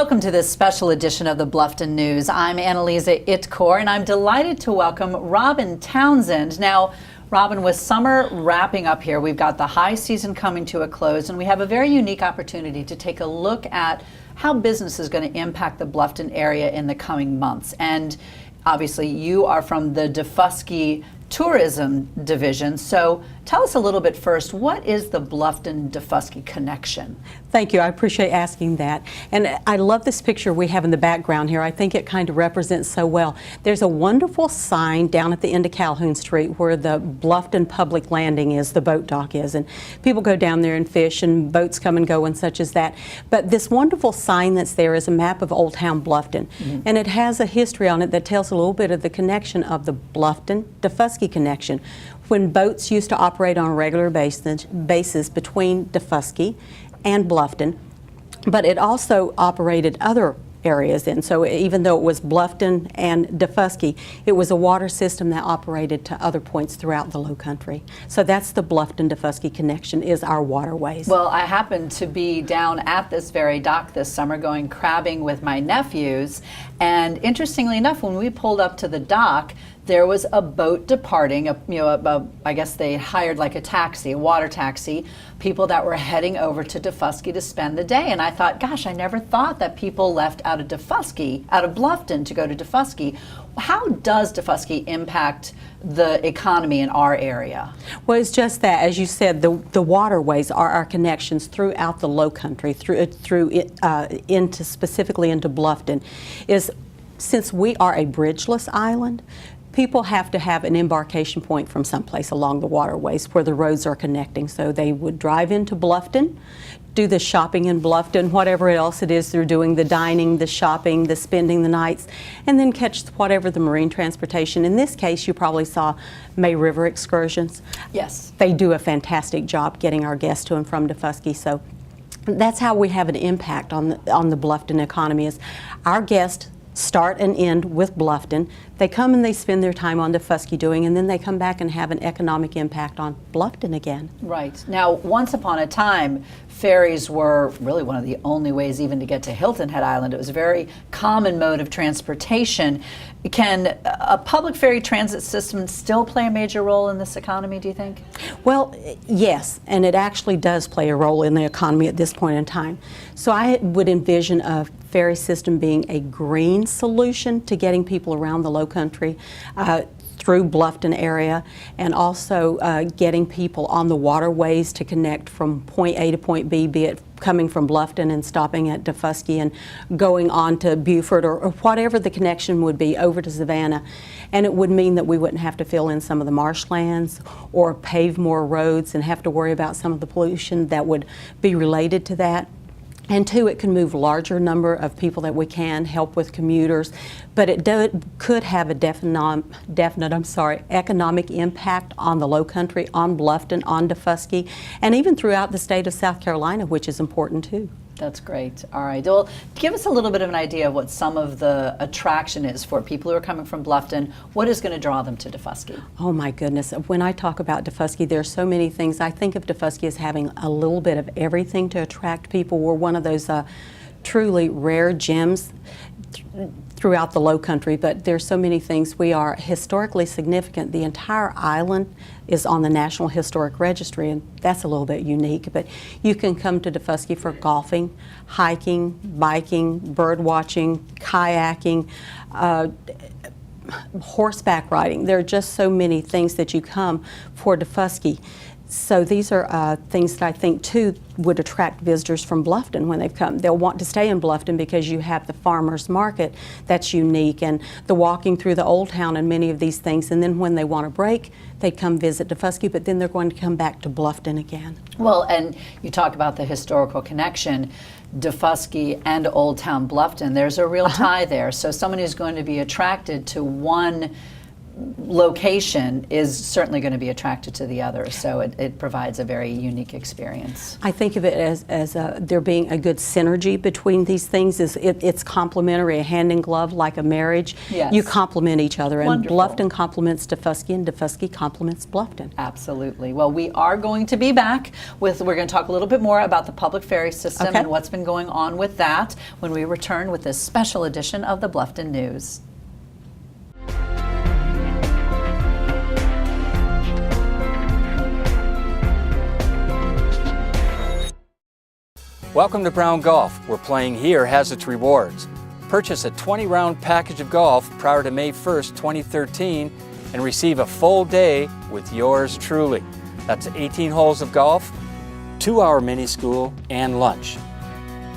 Welcome to this special edition of the Bluffton News. I'm Annalisa Itkor, and I'm delighted to welcome Robin Townsend. Now, Robin, with summer wrapping up here, we've got the high season coming to a close, and we have a very unique opportunity to take a look at how business is going to impact the Bluffton area in the coming months. And obviously, you are from the DeFusky Tourism Division, so tell us a little bit first, what is the Bluffton-DeFusky connection? Thank you. I appreciate asking that. And I love this picture we have in the background here. I think it kind of represents so well. There's a wonderful sign down at the end of Calhoun Street where the Bluffton Public Landing is, the boat dock is, and people go down there and fish and boats come and go and such as that. But this wonderful sign that's there is a map of Old Town Bluffton, and it has a history on it that tells a little bit of the connection of the Bluffton-DeFusky connection. When boats used to operate on a regular basis between DeFusky and Bluffton, but it also operated other areas. And so even though it was Bluffton and DeFusky, it was a water system that operated to other points throughout the low country. So that's the Bluffton-DeFusky connection, is our waterways. Well, I happened to be down at this very dock this summer going crabbing with my nephews, and interestingly enough, when we pulled up to the dock, there was a boat departing, I guess they hired like a taxi, a water taxi, people that were heading over to DeFusky to spend the day. And I thought, gosh, I never thought that people left out of DeFusky, out of Bluffton to go to DeFusky. How does DeFusky impact the economy in our area? Well, it's just that, as you said, the waterways are our connections throughout the low country, specifically into Bluffton. Since we are a bridgeless island, people have to have an embarkation point from someplace along the waterways where the roads are connecting. So they would drive into Bluffton, do the shopping in Bluffton, whatever else it is they're doing, the dining, the shopping, the spending the nights, and then catch whatever the marine transportation. In this case, you probably saw May River excursions. Yes. They do a fantastic job getting our guests to and from DeFusky. So that's how we have an impact on the Bluffton economy, is our guests start and end with Bluffton. They come and they spend their time on DeFusky doing, and then they come back and have an economic impact on Bluffton again. Right. Now, once upon a time, ferries were really one of the only ways even to get to Hilton Head Island. It was a very common mode of transportation. Can a public ferry transit system still play a major role in this economy, do you think? Well, yes, and it actually does play a role in the economy at this point in time. So I would envision a ferry system being a green solution to getting people around the low country through Bluffton area, and also getting people on the waterways to connect from point A to point B, be it coming from Bluffton and stopping at DeFusky and going on to Beaufort or whatever the connection would be over to Savannah. And it would mean that we wouldn't have to fill in some of the marshlands or pave more roads and have to worry about some of the pollution that would be related to that. And two, it can move a larger number of people that we can help with commuters, but it could have a definite economic impact on the low country, on Bluffton, on DeFusky, and even throughout the state of South Carolina, which is important too. That's great. All right. Well, give us a little bit of an idea of what some of the attraction is for people who are coming from Bluffton. What is going to draw them to DeFusky? Oh my goodness. When I talk about DeFusky, there are so many things. I think of DeFusky as having a little bit of everything to attract people. We're one of those truly rare gems throughout the low country, but there's so many things. We are historically significant. The entire island is on the National Historic Registry, and that's a little bit unique, but you can come to DeFusky for golfing, hiking, biking, bird watching, kayaking, horseback riding. There are just so many things that you come for DeFusky. So these are things that I think too would attract visitors from Bluffton when they've come. They'll want to stay in Bluffton because you have the farmers market that's unique, and the walking through the old town and many of these things. And then when they want a break, they come visit DeFusky, but then they're going to come back to Bluffton again. Well, and you talk about the historical connection, DeFusky and Old Town Bluffton. There's a real tie there. So someone who's going to be attracted to one location is certainly going to be attracted to the other, so it provides a very unique experience. I think of it as there being a good synergy between these things. It's complementary, a hand in glove, like a marriage. Yes. You complement each other, and Wonderful. Bluffton complements DeFusky, and DeFusky complements Bluffton. Absolutely. Well, we are going to be back we're going to talk a little bit more about the public ferry system Okay. and what's been going on with that when we return with this special edition of the Bluffton News. Welcome to Brown Golf, where playing here has its rewards. Purchase a 20-round package of golf prior to May 1st, 2013, and receive a full day with yours truly. That's 18 holes of golf, 2-hour mini school, and lunch.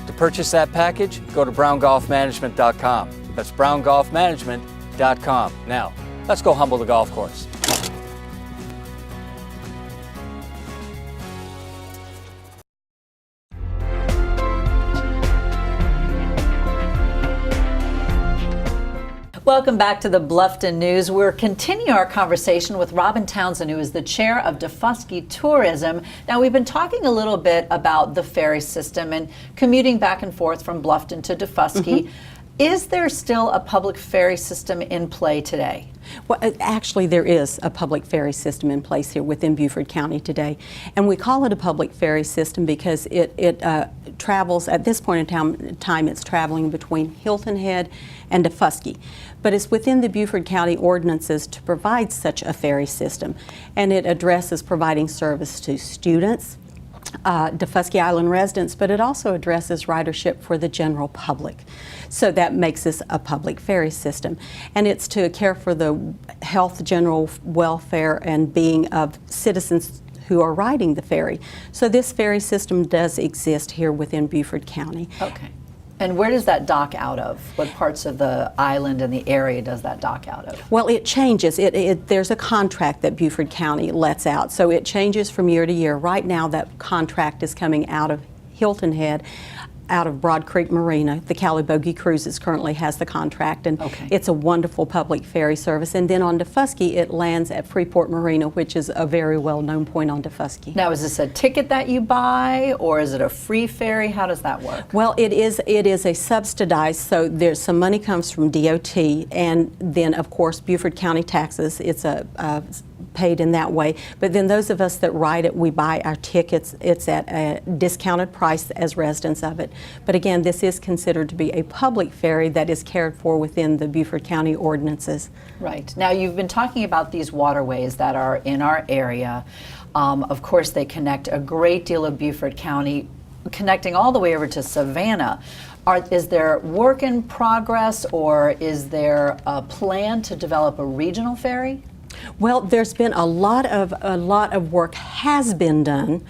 To purchase that package, go to browngolfmanagement.com. That's browngolfmanagement.com. Now, let's go humble the golf course. Welcome back to the Bluffton News. We're continuing our conversation with Robin Townsend, who is the chair of DeFusky Tourism. Now, we've been talking a little bit about the ferry system and commuting back and forth from Bluffton to DeFusky. Is there still a public ferry system in play today? Well, actually, there is a public ferry system in place here within Beaufort County today, and we call it a public ferry system because it travels, at this point in time, it's traveling between Hilton Head and DeFusky. But it's within the Beaufort County ordinances to provide such a ferry system, and it addresses providing service to students, DeFusky Island residents, but it also addresses ridership for the general public. So that makes this a public ferry system. And it's to care for the health, general welfare, and being of citizens who are riding the ferry. So this ferry system does exist here within Beaufort County. Okay. And where does that dock out of? What parts of the island and the area does that dock out of? Well, it changes. There's a contract that Beaufort County lets out, so it changes from year to year. Right now, that contract is coming out of Hilton Head, out of Broad Creek Marina. The Calibogie Cruises currently has the contract, and it's a wonderful public ferry service. And then on DeFusky, it lands at Freeport Marina, which is a very well-known point on DeFusky. Now, is this a ticket that you buy, or is it a free ferry? How does that work? Well, it is a subsidized, so there's some money comes from DOT, and then, of course, Beaufort County taxes. It's paid in that way. But then those of us that ride it, we buy our tickets. It's at a discounted price as residents of it. But again, this is considered to be a public ferry that is cared for within the Beaufort County ordinances. Right. Now, you've been talking about these waterways that are in our area. Of course, they connect a great deal of Beaufort County, connecting all the way over to Savannah. Is there work in progress, or is there a plan to develop a regional ferry? Well, there's been a lot of work has been done,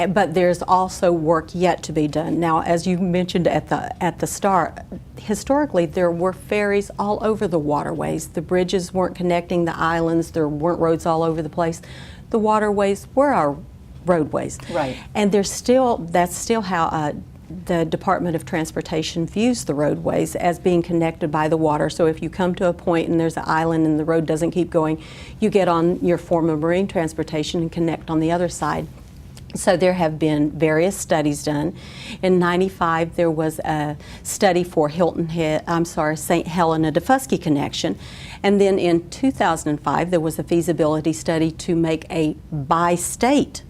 but there's also work yet to be done. Now, as you mentioned at the start, historically there were ferries all over the waterways. The bridges weren't connecting the islands. There weren't roads all over the place. The waterways were our roadways. Right. And that's still how the Department of Transportation views the roadways, as being connected by the water. So if you come to a point and there's an island and the road doesn't keep going, you get on your form of marine transportation and connect on the other side. So there have been various studies done. In '95, there was a study for St. Helena DeFusky connection. And then in 2005, there was a feasibility study to make a bi-state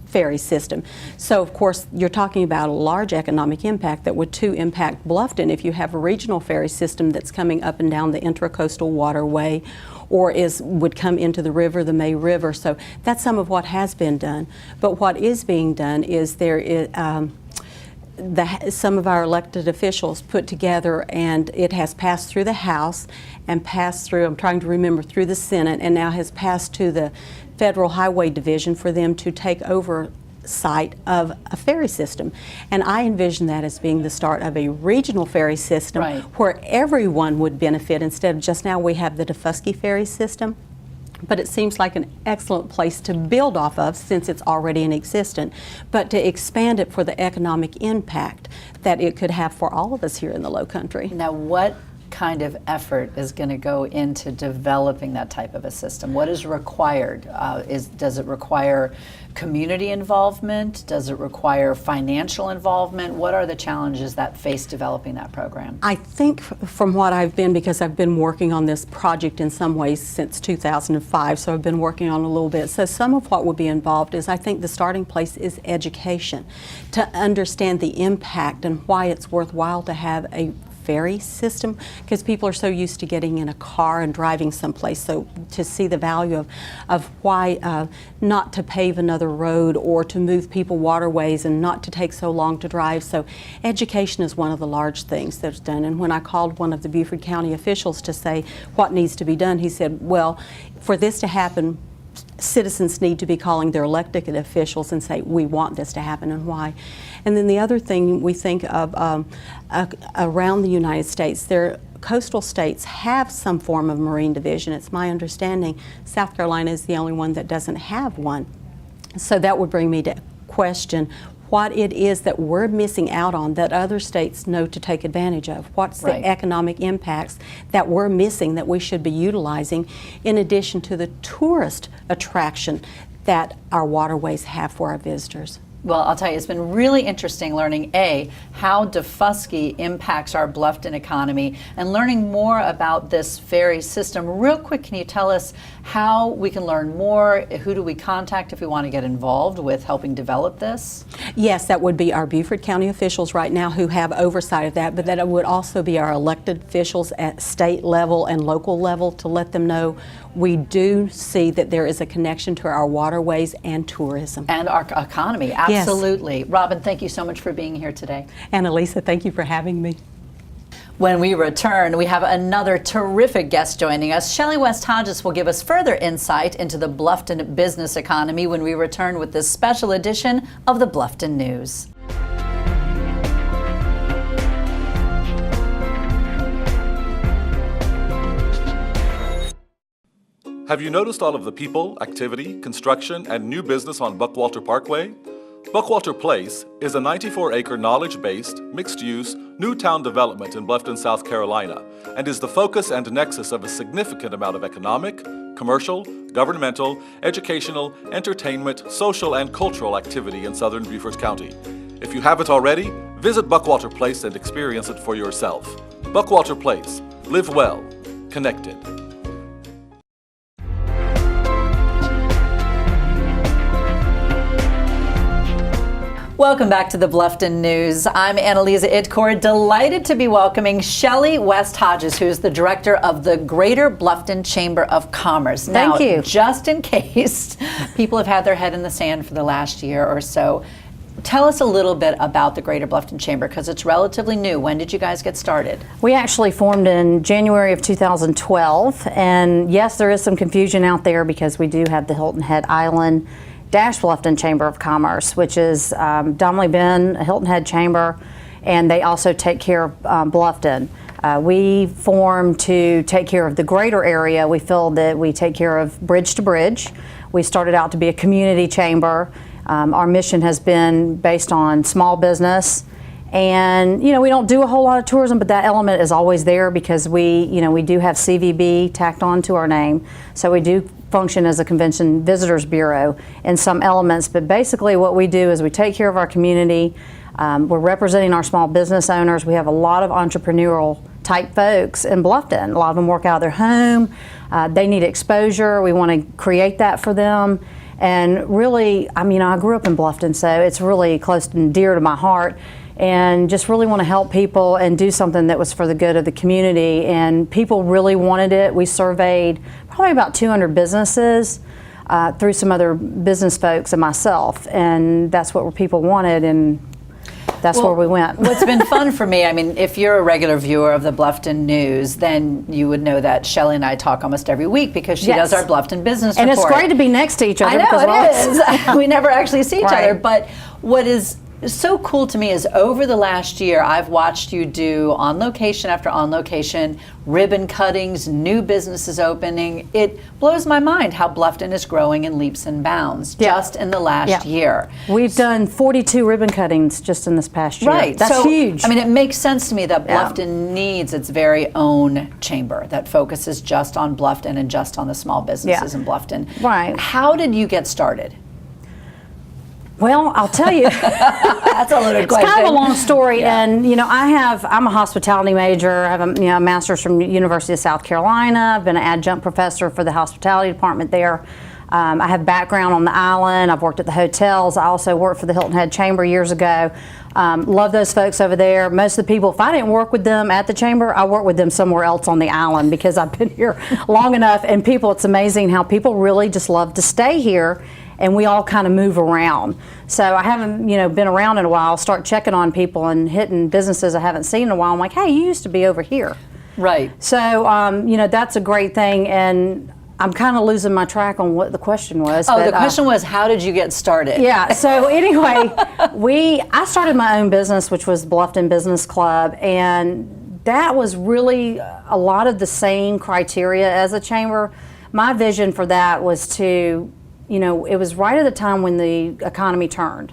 ferry system. So of course you're talking about a large economic impact that would too impact Bluffton if you have a regional ferry system that's coming up and down the intracoastal waterway, or would come into the river, the May River. So that's some of what has been done. But what is being done is some of our elected officials put together, and it has passed through the House and passed through, I'm trying to remember, through the Senate, and now has passed to the Federal Highway Division for them to take oversight of a ferry system. And I envision that as being the start of a regional ferry system, right, where everyone would benefit, instead of just now we have the DeFusky ferry system. But it seems like an excellent place to build off of, since it's already in existence, but to expand it for the economic impact that it could have for all of us here in the Low Country. Now, what kind of effort is going to go into developing that type of a system? What is required? Does it require community involvement? Does it require financial involvement? What are the challenges that face developing that program? I think from what I've been, because I've been working on this project in some ways since 2005, so I've been working on it a little bit. So some of what would be involved is, I think the starting place is education, to understand the impact and why it's worthwhile to have a ferry system, because people are so used to getting in a car and driving someplace. So to see the value of why not to pave another road or to move people waterways and not to take so long to drive. So education is one of the large things that's done. And when I called one of the Beaufort County officials to say what needs to be done, he said, well, for this to happen, citizens need to be calling their elected officials and say, we want this to happen and why. And then the other thing we think of around the United States, coastal states have some form of marine division. It's my understanding South Carolina is the only one that doesn't have one. So that would bring me to question what it is that we're missing out on that other states know to take advantage of. What's the economic impacts that we're missing that we should be utilizing, in addition to the tourist attraction that our waterways have for our visitors? Well, I'll tell you, it's been really interesting learning, A, how DeFusky impacts our Bluffton economy, and learning more about this ferry system. Real quick, can you tell us how we can learn more? Who do we contact if we want to get involved with helping develop this? Yes, that would be our Beaufort County officials right now who have oversight of that, but that would also be our elected officials at state level and local level to let them know we do see that there is a connection to our waterways and tourism. And our economy, absolutely. Yes. Robin, thank you so much for being here today. Annalisa, thank you for having me. When we return, we have another terrific guest joining us. Shelley West Hodges will give us further insight into the Bluffton business economy when we return with this special edition of the Bluffton News. Have you noticed all of the people, activity, construction, and new business on Buckwalter Parkway? Buckwalter Place is a 94-acre knowledge-based, mixed-use, new town development in Bluffton, South Carolina, and is the focus and nexus of a significant amount of economic, commercial, governmental, educational, entertainment, social, and cultural activity in southern Beaufort County. If you haven't already, visit Buckwalter Place and experience it for yourself. Buckwalter Place. Live well. Connected. Welcome back to the Bluffton News. I'm Annalisa Itcore, delighted to be welcoming Shelley West Hodges, who's the director of the Greater Bluffton Chamber of Commerce. Thank you. Just in case people have had their head in the sand for the last year or so, tell us a little bit about the Greater Bluffton Chamber, because it's relatively new. When did you guys get started? We actually formed in January of 2012, and yes, there is some confusion out there because we do have the Hilton Head Island Bluffton Chamber of Commerce, which is dominantly been a Hilton Head Chamber, and they also take care of Bluffton. We formed to take care of the greater area. We feel that we take care of bridge to bridge. We started out to be a community chamber. Our mission has been based on small business, and we don't do a whole lot of tourism, but that element is always there because we do have CVB tacked on to our name, so we do function as a convention visitors bureau in some elements. But basically what we do is we take care of our community. We're representing our small business owners. We have a lot of entrepreneurial type folks in Bluffton. A lot of them work out of their home. They need exposure. We want to create that for them. And really, I grew up in Bluffton, so it's really close and dear to my heart, and just really want to help people and do something that was for the good of the community. And people really wanted it. We surveyed probably about 200 businesses through some other business folks and myself, and that's what people wanted, and that's where we went. What's been fun for me, if you're a regular viewer of the Bluffton News, then you would know that Shelley and I talk almost every week because she does our Bluffton business report. And it's great to be next to each other. I know, it is. We never actually see each other, but what is so cool to me is over the last year, I've watched you do on location after on location, ribbon cuttings, new businesses opening. It blows my mind how Bluffton is growing in leaps and bounds just in the last year. We've done 42 ribbon cuttings just in this past year. Right. That's so, huge. I mean, it makes sense to me that Bluffton needs its very own chamber that focuses just on Bluffton and just on the small businesses in Bluffton. Right. How did you get started? Well, I'll tell you. That's a loaded question. It's kind of a long story, and you know, I'm a hospitality major. I have a master's from the University of South Carolina. I've been an adjunct professor for the hospitality department there. I have background on the island. I've worked at the hotels. I also worked for the Hilton Head Chamber years ago. Love those folks over there. Most of the people, if I didn't work with them at the chamber, I worked with them somewhere else on the island because I've been here long enough. And people, it's amazing how people really just love to stay here. And we all kind of move around. So I haven't, been around in a while. Start checking on people and hitting businesses I haven't seen in a while. I'm like, hey, you used to be over here. Right. So, that's a great thing. And I'm kind of losing my track on what the question was. Oh, the question was, how did you get started? Yeah. So anyway, I started my own business, which was Bluffton Business Club, and that was really a lot of the same criteria as a chamber. My vision for that was to, it was right at the time when the economy turned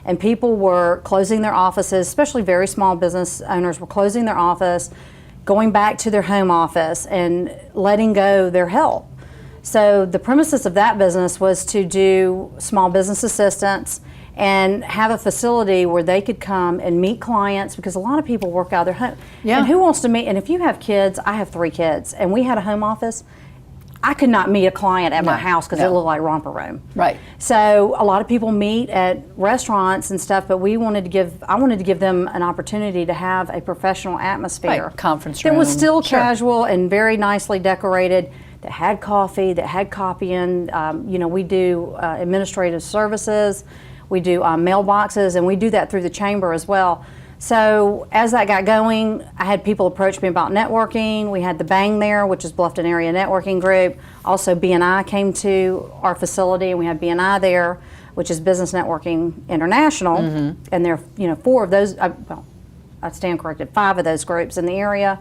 and people were closing their offices, especially very small business owners were closing their office, going back to their home office and letting go their help. So the premises of that business was to do small business assistance and have a facility where they could come and meet clients, because a lot of people work out of their home. Yeah. And who wants to meet? And if you have kids, I have 3 kids, and we had a home office, I could not meet a client at my house because it looked like romper room. Right. So a lot of people meet at restaurants and stuff, but I wanted to give them an opportunity to have a professional atmosphere. Right. Conference room. That was still Sure. casual and very nicely decorated, that had coffee, that had copying. We do administrative services, we do mailboxes, and we do that through the chamber as well. So as that got going, I had people approach me about networking. We had the BANG there, which is Bluffton Area Networking Group. Also BNI came to our facility, and we had BNI there, which is Business Networking International. And there are 4 of those, I stand corrected, 5 of those groups in the area.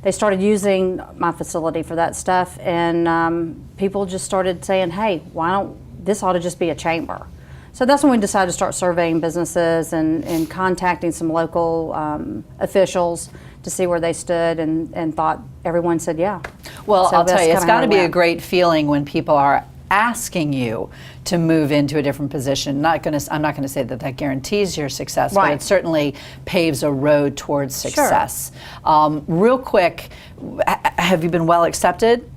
They started using my facility for that stuff, and people just started saying, hey, this ought to just be a chamber. So that's when we decided to start surveying businesses and contacting some local officials to see where they stood, and thought everyone said yeah. Well, So I'll tell that's you, it's kinda got how to it be a went. great feeling when people are asking you to move into a different position. I'm not going to say that guarantees your success, but Right. it certainly paves a road towards success. Real quick, have you been well accepted?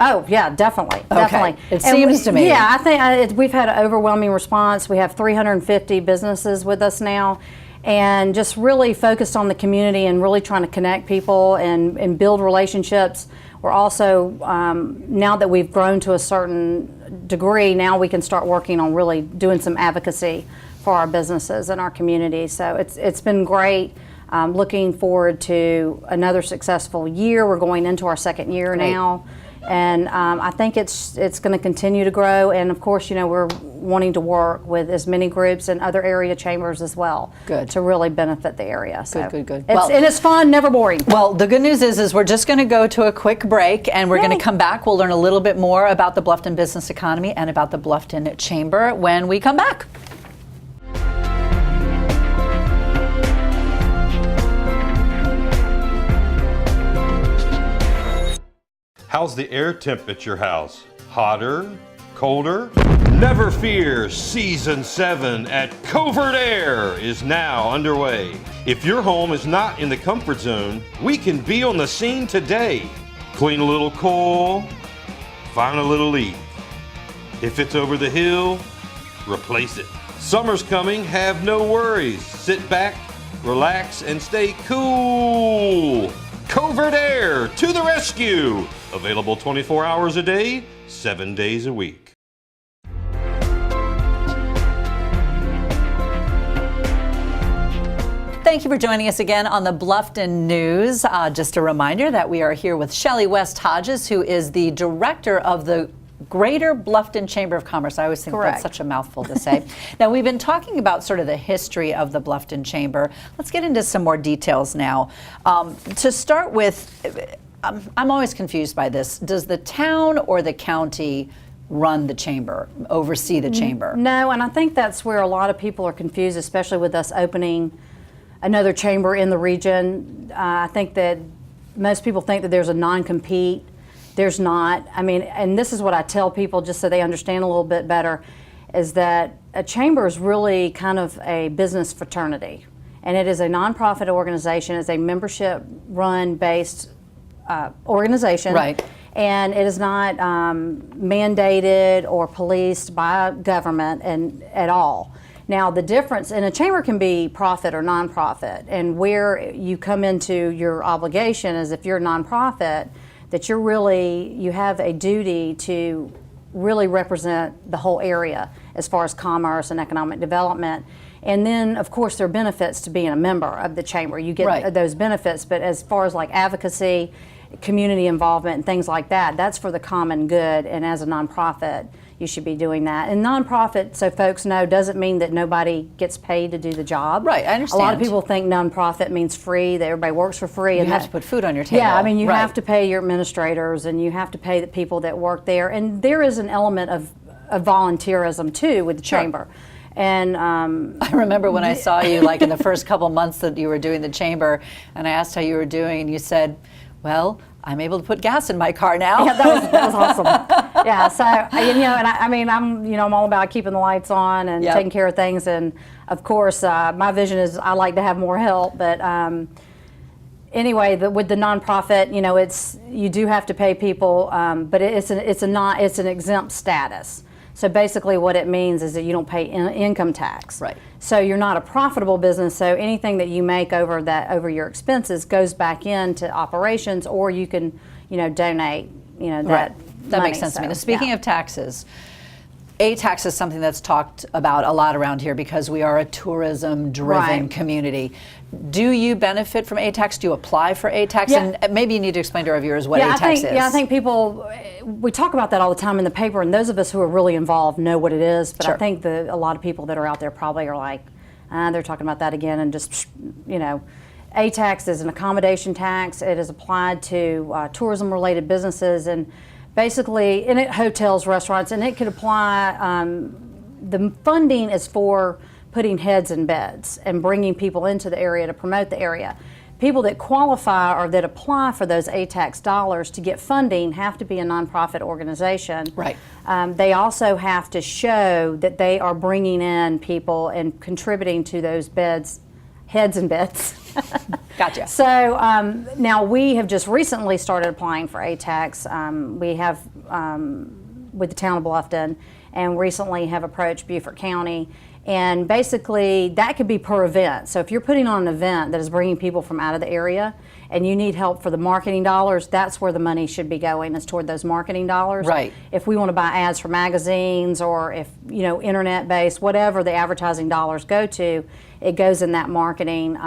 Oh yeah, definitely, definitely. It seems to me. Yeah, I think we've had an overwhelming response. We have 350 businesses with us now, and just really focused on the community and really trying to connect people and build relationships. We're also, now that we've grown to a certain degree, now we can start working on really doing some advocacy for our businesses and our community. So it's been great. Looking forward to another successful year. We're going into our 2nd year now. And I think it's going to continue to grow. And of course, we're wanting to work with as many groups and other area chambers as well. Good. To really benefit the area. So Good. And it's fun, never boring. Well, the good news is we're just going to go to a quick break, and we're going to come back. We'll learn a little bit more about the Bluffton business economy and about the Bluffton Chamber when we come back. How's the air temp at your house? Hotter? Colder? Never fear, Season 7 at Covert Air is now underway. If your home is not in the comfort zone, we can be on the scene today. Clean a little coil, find a little leak. If it's over the hill, replace it. Summer's coming, have no worries. Sit back, relax, and stay cool. Covert Air to the rescue. Available 24 hours a day, 7 days a week. Thank you for joining us again on the Bluffton News. Just a reminder that we are here with Shelley West Hodges, who is the director of the Greater Bluffton Chamber of Commerce. I always think Correct. that's such a mouthful to say. Now, we've been talking about sort of the history of the Bluffton Chamber. Let's get into some more details now. To start with, I'm always confused by this. Does the town or the county run the chamber, oversee the chamber? No, and I think that's where a lot of people are confused, especially with us opening another chamber in the region. I think that most people think that there's a non-compete. There's not. I mean, and this is what I tell people just so they understand a little bit better, is that a chamber is really kind of a business fraternity. And it is a nonprofit organization. It's a membership-run based organization. Right. And it is not mandated or policed by government at all. Now, the difference in a chamber can be profit or nonprofit, and where you come into your obligation is if you're a nonprofit, that you have a duty to really represent the whole area as far as commerce and economic development. And then, of course, there are benefits to being a member of the chamber. You get Right. those benefits, but as far as like advocacy, community involvement, and things like that, that's for the common good, and as a nonprofit, you should be doing that. And nonprofit, so folks know, doesn't mean that nobody gets paid to do the job. Right, I understand. A lot of people think nonprofit means free, that everybody works for free. You and have that- to put food on your table. Yeah, I mean, you Right. have to pay your administrators, and you have to pay the people that work there. And there is an element of volunteerism, too, with the Sure. chamber. And I remember when I saw you, like in the first couple months that you were doing the chamber, and I asked how you were doing, and you said, well, I'm able to put gas in my car now. yeah, that was awesome. Yeah, so and I mean, I'm all about keeping the lights on and Yep. taking care of things, and of course, my vision is I like to have more help, but anyway, with the nonprofit, you do have to pay people, but it's an exempt status. So basically, what it means is that you don't pay income tax. Right. So you're not a profitable business. So anything that you make over your expenses goes back into operations, or you can, donate, that. Right. That money. makes sense to me. So, Now, speaking yeah. of taxes, A-tax is something that's talked about a lot around here because we are a tourism-driven Right. community. Do you benefit from A-tax? Do you apply for A-tax? Yeah. And maybe you need to explain to our viewers what A-tax is. I think people, we talk about that all the time in the paper, and those of us who are really involved know what it is, but Sure. I think a lot of people that are out there probably are like, they're talking about that again, and just, A-tax is an accommodation tax. It is applied to tourism-related businesses, and basically, in it, hotels, restaurants, and it could apply, the funding is for putting heads in beds and bringing people into the area to promote the area. People that qualify or that apply for those A-tax dollars to get funding have to be a nonprofit organization. Right. They also have to show that they are bringing in people and contributing to those heads in beds. Gotcha. So now we have just recently started applying for A-tax. We have with the town of Bluffton, and recently have approached Beaufort County. And basically, that could be per event. So if you're putting on an event that is bringing people from out of the area, and you need help for the marketing dollars, that's where the money should be going, is toward those marketing dollars. Right. If we want to buy ads for magazines, or if, internet-based, whatever the advertising dollars go to, it goes in that marketing.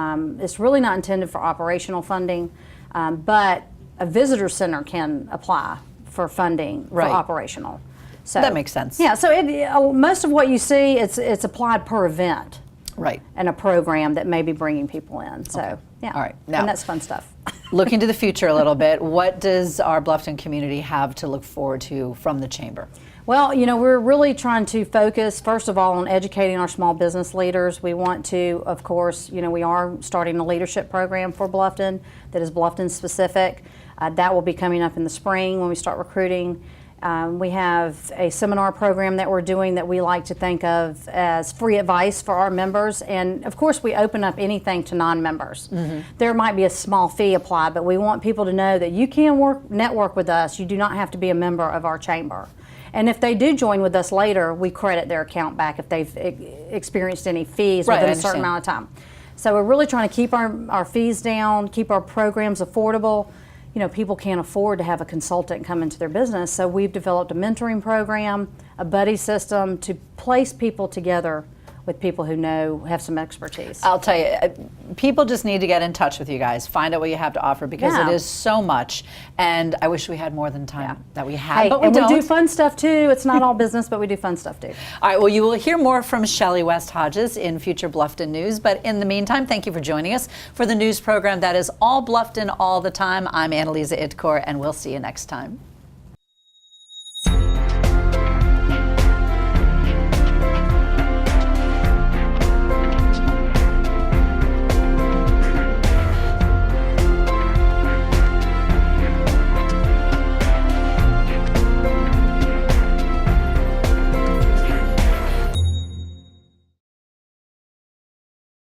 It's really not intended for operational funding, but a visitor center can apply for funding Right. for operational. So That makes sense. Yeah, so most of what you see, it's applied per event Right. and a program that may be bringing people in. So, yeah. All right. Now- and that's fun stuff. Looking to the future a little bit, what does our Bluffton community have to look forward to from the chamber? Well, we're really trying to focus, first of all, on educating our small business leaders. We want to, of course, we are starting a leadership program for Bluffton that is Bluffton specific. That will be coming up in the spring when we start recruiting. We have a seminar program that we're doing that we like to think of as free advice for our members. And of course, we open up anything to non-members. Mm-hmm. There might be a small fee applied, but we want people to know that you can network with us. You do not have to be a member of our chamber. And if they do join with us later, we credit their account back if they've experienced any fees Right, I within a certain amount of time. So we're really trying to keep our fees down, keep our programs affordable. People can't afford to have a consultant come into their business, so we've developed a mentoring program, a buddy system to place people together with people who have some expertise. I'll tell you, people just need to get in touch with you guys, find out what you have to offer, because Yeah. it is so much, and I wish we had more than time that we have, Hey, but we and don't. we do fun stuff too. It's not all business, but we do fun stuff too. All right, well, you will hear more from Shelley West Hodges in future Bluffton News, but in the meantime, thank you for joining us for the news program that is all Bluffton all the time. I'm Annalisa Itkor, and we'll see you next time.